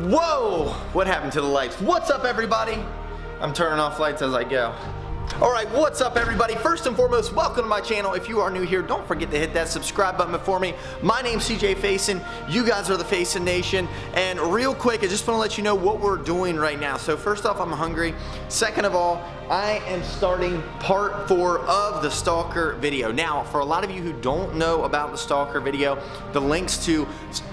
Whoa! What happened to the lights? What's up, everybody? I'm turning off lights as I go. Alright, what's up, everybody? First and foremost, welcome to my channel. If you are new here, don't forget to hit that subscribe button for me. My name's CJ Faison. You guys are the Faison Nation. And real quick, I just want to let you know what we're doing right now. So first off, I'm hungry. Second of all, I am starting part 4 of the Stalker video. Now, for a lot of you who don't know about the Stalker video, the links to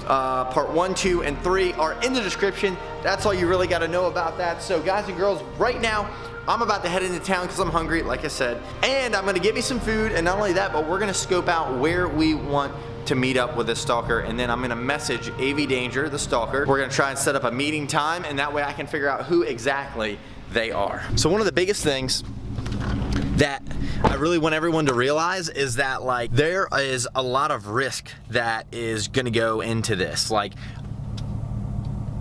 part 1, 2, and 3 are in the description. That's all you really got to know about that. So guys and girls, right now, I'm about to head into town because I'm hungry, like I said. And I'm going to get me some food, and not only that, but we're going to scope out where we want to meet up with this Stalker, and then I'm going to message AV Danger, the Stalker. We're going to try and set up a meeting time, and that way I can figure out who exactly they are. So one of the biggest things that I really want everyone to realize is that, like, there is a lot of risk that is going to go into this. Like,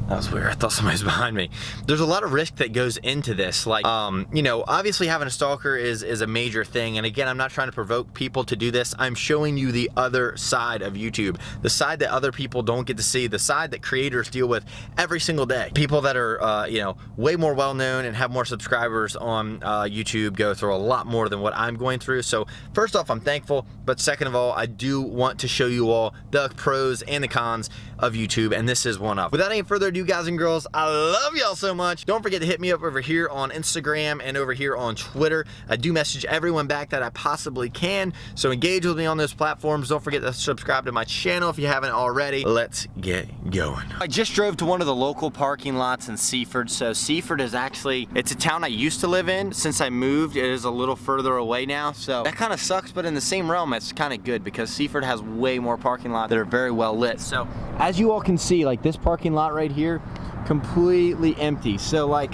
that was weird. I thought somebody was behind me. There's a lot of risk that goes into this. Like, you know, obviously having a stalker is a major thing. And again, I'm not trying to provoke people to do this. I'm showing you the other side of YouTube. The side that other people don't get to see. The side that creators deal with every single day. People that are, you know, way more well-known and have more subscribers on YouTube go through a lot more than what I'm going through. So first off, I'm thankful. But second of all, I do want to show you all the pros and the cons of YouTube. And this is one of. Without any further ado, you guys and girls, I love y'all so much. Don't forget to hit me up over here on Instagram and over here on Twitter. I do message everyone back that I possibly can, so engage with me on those platforms. Don't forget to subscribe to my channel if you haven't already. Let's get going. I just drove to one of the local parking lots in Seaford. So Seaford is actually, it's a town I used to live in. Since I moved, it is a little further away now, so that kind of sucks, but in the same realm, it's kind of good because Seaford has way more parking lots that are very well lit. So as you all can see, like this parking lot right here, completely empty. So like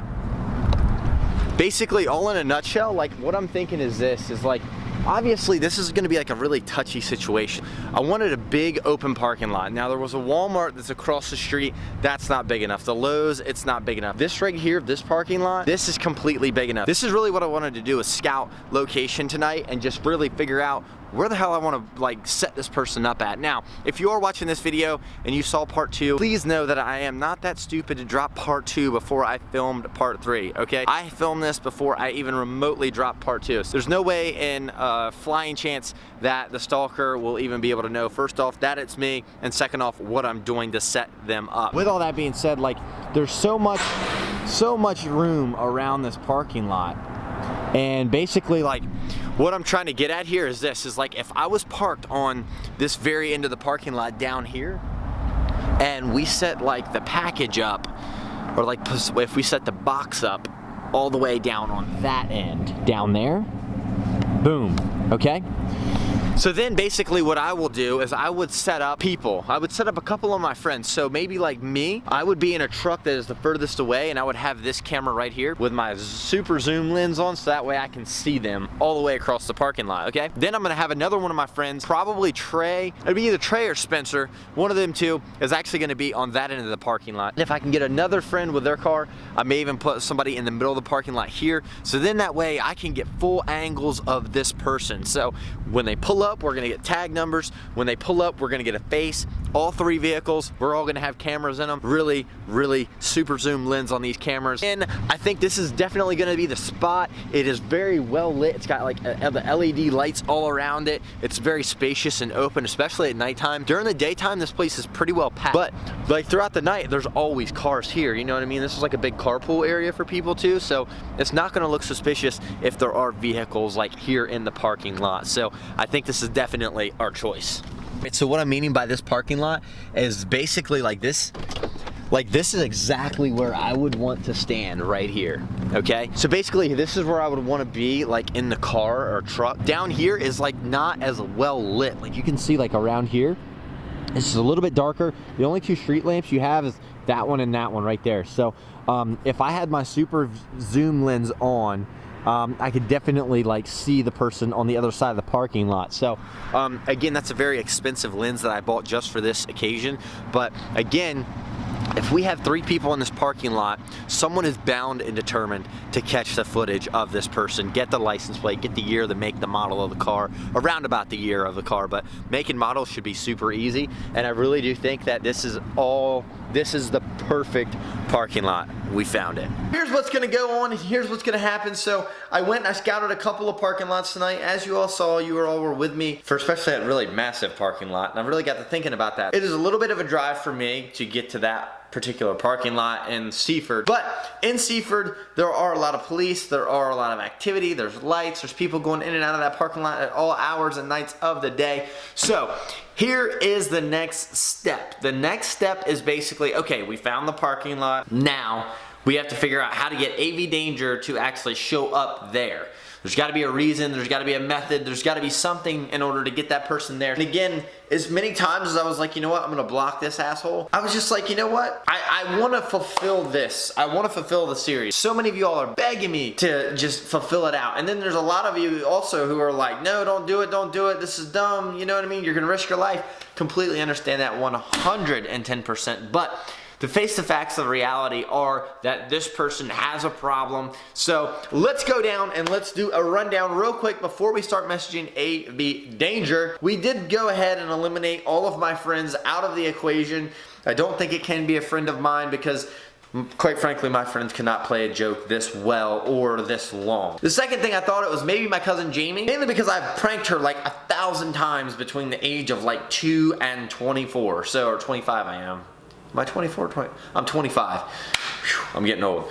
basically all in a nutshell, like what I'm thinking is this is like, obviously this is going to be like a really touchy situation. I wanted a big open parking lot. Now there was a Walmart that's across the street. That's not big enough. The Lowe's, it's not big enough. This right here, this parking lot, this is completely big enough. This is really what I wanted to do, is scout location tonight and just really figure out where the hell I want to like set this person up at. Now, if you are watching this video and you saw part 2, please know that I am not that stupid to drop part 2 before I filmed part 3, okay? I filmed this before I even remotely dropped part 2. So there's no way in a flying chance that the Stalker will even be able to know, first off, that it's me, and second off, what I'm doing to set them up. With all that being said, like, there's so much room around this parking lot. And basically, like, what I'm trying to get at here is this, is like if I was parked on this very end of the parking lot down here and we set like the package up, or like if we set the box up all the way down on that end down there, boom, okay? So then basically what I will do is I would set up people. I would set up a couple of my friends. So maybe like me, I would be in a truck that is the furthest away, and I would have this camera right here with my super zoom lens on, so that way I can see them all the way across the parking lot, okay? Then I'm gonna have another one of my friends, probably Trey. It'd be either Trey or Spencer. One of them two is actually gonna be on that end of the parking lot. And if I can get another friend with their car, I may even put somebody in the middle of the parking lot here. So then that way I can get full angles of this person. So when they pull up, we're gonna get tag numbers. When they pull up, we're gonna get a face. All 3 vehicles, we're all gonna have cameras in them. Really, really super zoom lens on these cameras. And I think this is definitely gonna be the spot. It is very well lit. It's got like the LED lights all around it. It's very spacious and open, especially at nighttime. During the daytime, this place is pretty well packed. But like throughout the night, there's always cars here. You know what I mean? This is like a big carpool area for people too. So it's not gonna look suspicious if there are vehicles like here in the parking lot. So I think this is definitely our choice. So what I'm meaning by this parking lot is basically like this. Like this is exactly where I would want to stand right here, okay? So basically this is where I would want to be, like in the car or truck. Down here is like not as well lit. Like you can see like around here, this is a little bit darker. The only 2 street lamps you have is that one and that one right there. So if I had my super zoom lens on, I could definitely like see the person on the other side of the parking lot. So again, that's a very expensive lens that I bought just for this occasion. But again, if we have 3 people in this parking lot, someone is bound and determined to catch the footage of this person, get the license plate, get the year, the make, the model of the car, around about the year of the car. But make and model should be super easy, and I really do think that this is the perfect parking lot. We found it. Here's what's gonna go on, and here's what's gonna happen. So I went and I scouted a couple of parking lots tonight. As you all saw, you all were with me for especially that really massive parking lot, and I really got to thinking about that. It is a little bit of a drive for me to get to that particular parking lot in Seaford, but in Seaford there are a lot of police, there are a lot of activity, there's lights, there's people going in and out of that parking lot at all hours and nights of the day. So here is the next step. The next step is basically, okay, we found the parking lot. Now we have to figure out how to get AV Danger to actually show up there. There's got to be a reason, there's got to be a method, there's got to be something in order to get that person there. And again, as many times as I was like, you know what, I'm gonna block this asshole, I was just like, you know what, I want to fulfill this. I want to fulfill the series. So many of you all are begging me to just fulfill it out. And then there's a lot of you also who are like, no, don't do it, this is dumb, you know what I mean, you're gonna risk your life. Completely understand that 110%, but to face the facts of reality are that this person has a problem. So let's go down and let's do a rundown real quick before we start messaging AV Danger. We did go ahead and eliminate all of my friends out of the equation. I don't think it can be a friend of mine because quite frankly, my friends cannot play a joke this well or this long. The second thing, I thought it was maybe my cousin Jamie, mainly because I've pranked her like 1,000 times between the age of like 2 and 24. So, or 25 I am. Am I 24 or 20? I'm 25. Whew, I'm getting old.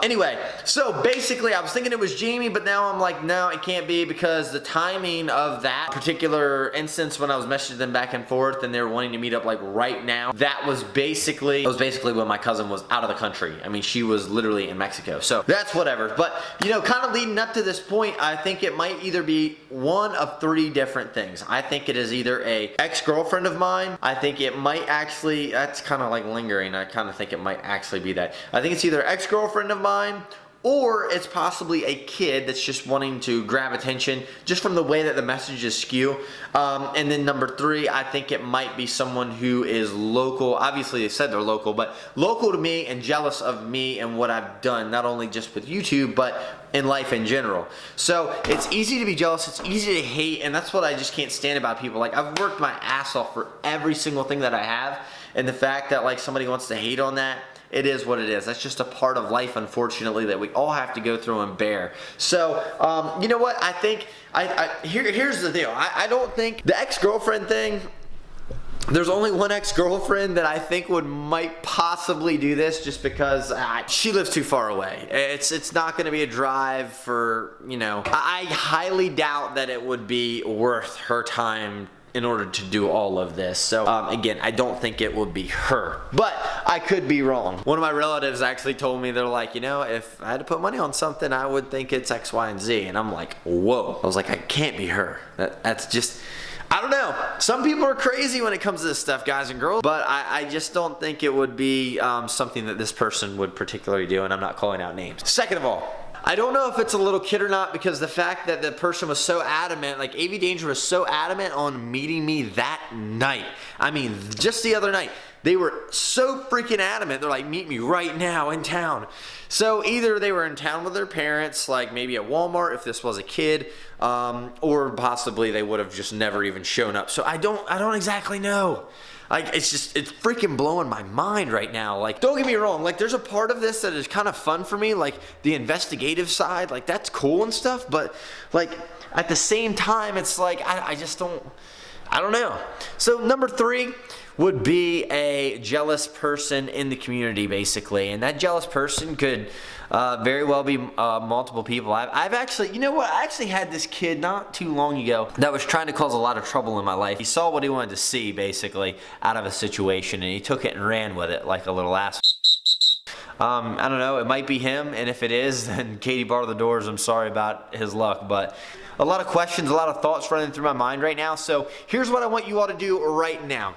Anyway, so basically I was thinking it was Jamie, but now I'm like, no, it can't be because the timing of that particular instance when I was messaging them back and forth and they were wanting to meet up like right now, that was basically when my cousin was out of the country. I mean, she was literally in Mexico. So that's whatever. But, you know, kind of leading up to this point, I think it might either be one of 3 different things. I think it is either a ex-girlfriend of mine. I think it might actually, that's kind of like lingering. I kind of think it might actually be that. I think it's either ex-girlfriend of mine or it's possibly a kid that's just wanting to grab attention just from the way that the messages skew. And then number 3, I think it might be someone who is local. Obviously they said they're local, but local to me and jealous of me and what I've done, not only just with YouTube, but in life in general. So it's easy to be jealous, it's easy to hate, and that's what I just can't stand about people. Like, I've worked my ass off for every single thing that I have, and the fact that like somebody wants to hate on that, it is what it is. That's just a part of life, unfortunately, that we all have to go through and bear. So, you know what? I think, here's the deal. I don't think the ex-girlfriend thing, there's only one ex-girlfriend that I think might possibly do this just because she lives too far away. It's not going to be a drive for, you know, I highly doubt that it would be worth her time in order to do all of this. So again, I don't think it would be her, but I could be wrong. One of my relatives actually told me, they're like, you know, if I had to put money on something, I would think it's X, Y, and Z. And I'm like, whoa. I was like, I can't be her. That's just, I don't know. Some people are crazy when it comes to this stuff, guys and girls, but I just don't think it would be something that this person would particularly do, and I'm not calling out names. Second of all, I don't know if it's a little kid or not, because the fact that the person was so adamant, like AV Danger was so adamant on meeting me that night. I mean, just the other night, they were so freaking adamant. They're like, meet me right now in town. So either they were in town with their parents, like maybe at Walmart if this was a kid, or possibly they would have just never even shown up. So I don't exactly know. Like, it's freaking blowing my mind right now. Like, don't get me wrong, like, there's a part of this that is kind of fun for me, like, the investigative side, like, that's cool and stuff, but, like, at the same time, it's like, I don't know. So, number 3 would be a jealous person in the community, basically, and that jealous person could very well be multiple people. I've actually, you know what, I actually had this kid not too long ago that was trying to cause a lot of trouble in my life. He saw what he wanted to see, basically, out of a situation, and he took it and ran with it like a little ass. I don't know, it might be him, and if it is, then Katie bar the doors, I'm sorry about his luck, but a lot of questions, a lot of thoughts running through my mind right now. So here's what I want you all to do right now.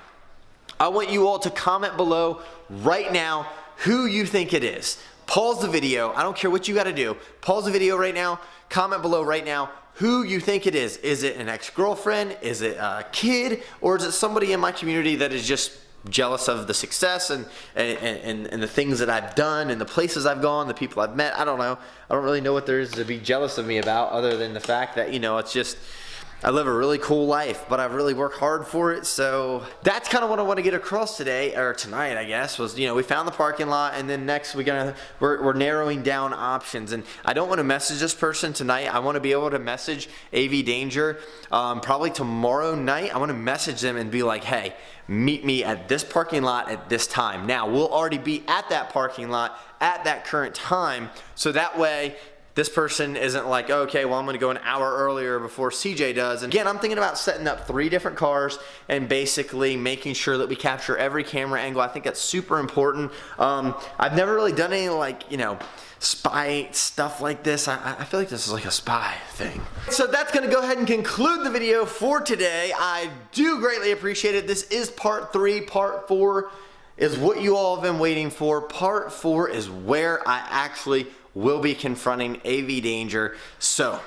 I want you all to comment below right now who you think it is. Pause the video. I don't care what you got to do. Pause the video right now. Comment below right now who you think it is. Is it an ex-girlfriend? Is it a kid? Or is it somebody in my community that is just jealous of the success and the things that I've done and the places I've gone, the people I've met. I don't know. I don't really know what there is to be jealous of me about, other than the fact that, you know, it's just, I live a really cool life, but I've really worked hard for it. So that's kind of what I want to get across today, or tonight, I guess, was, you know, we found the parking lot, and then next we're narrowing down options. And I don't want to message this person tonight. I want to be able to message AV Danger probably tomorrow night. I want to message them and be like, hey, meet me at this parking lot at this time. Now, we'll already be at that parking lot at that current time, so that way this person isn't like, okay, well, I'm gonna go an hour earlier before CJ does. And again, I'm thinking about setting up 3 different cars and basically making sure that we capture every camera angle. I think that's super important. I've never really done any, like, you know, spy stuff like this. I feel like this is like a spy thing. So that's gonna go ahead and conclude the video for today. I do greatly appreciate it. This is part 3. Part 4 is what you all have been waiting for. Part 4 is where I actually will be confronting AV Danger. So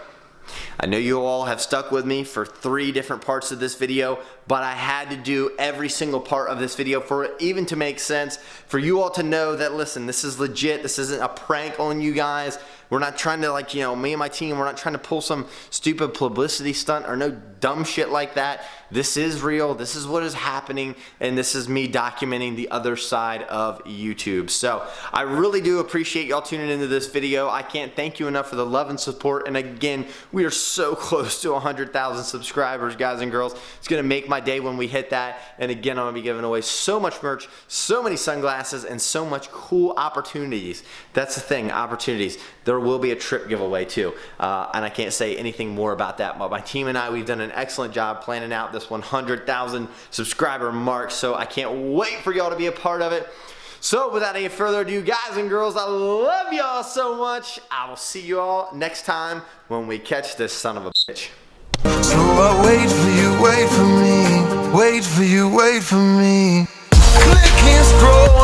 I know you all have stuck with me for 3 different parts of this video, but I had to do every single part of this video for it even to make sense, for you all to know that, listen, this is legit. This isn't a prank on you guys. We're not trying to, like, you know, me and my team, we're not trying to pull some stupid publicity stunt or no dumb shit like that. This is real. This is what is happening, and this is me documenting the other side of YouTube. So I really do appreciate y'all tuning into this video. I can't thank you enough for the love and support. And again, we are so close to 100,000 subscribers, guys and girls. It's gonna make my day when we hit that. And again, I'm gonna be giving away so much merch, so many sunglasses, and so much cool opportunities. That's the thing, opportunities. There will be a trip giveaway too, and I can't say anything more about that, but my team and I, we've done an excellent job planning out this 100,000 subscriber mark, so I can't wait for y'all to be a part of it. So without any further ado, guys and girls, I love y'all so much. I will see you all next time when we catch this son of a bitch. So I wait for you, wait for me, wait for you, wait for me. Click and scroll.